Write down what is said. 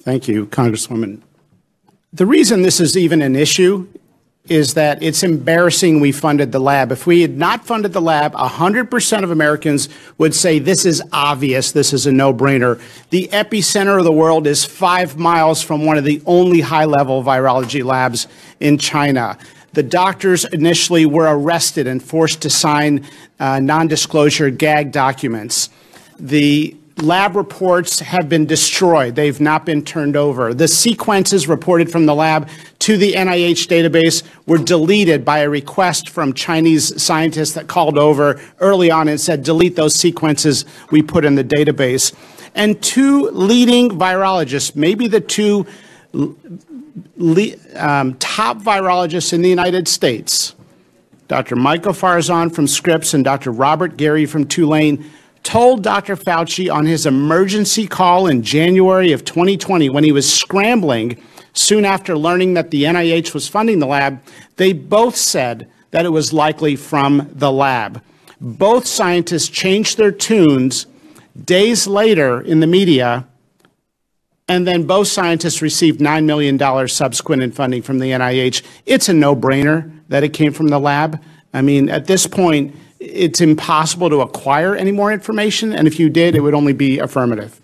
Thank you, Congresswoman. The reason this is even an issue is that it's embarrassing we funded the lab. If we had not funded the lab, 100% of Americans would say this is obvious, this is a no-brainer. The epicenter of the world is 5 miles from one of the only high-level virology labs in China. The doctors initially were arrested and forced to sign non-disclosure gag documents. The lab reports have been destroyed. They've not been turned over. The sequences reported from the lab to the NIH database were deleted by a request from Chinese scientists that called over early on and said, delete those sequences we put in the database. And 2 leading virologists, maybe the 2 top virologists in the United States, Dr. Michael Farzan from Scripps and Dr. Robert Gary from Tulane, told Dr. Fauci on his emergency call in January of 2020, when he was scrambling soon after learning that the NIH was funding the lab, they both said that it was likely from the lab. Both scientists changed their tunes days later in the media, and then both scientists received $9 million subsequent in funding from the NIH. It's a no-brainer that it came from the lab. I mean, at this point, it's impossible to acquire any more information, and if you did, it would only be affirmative.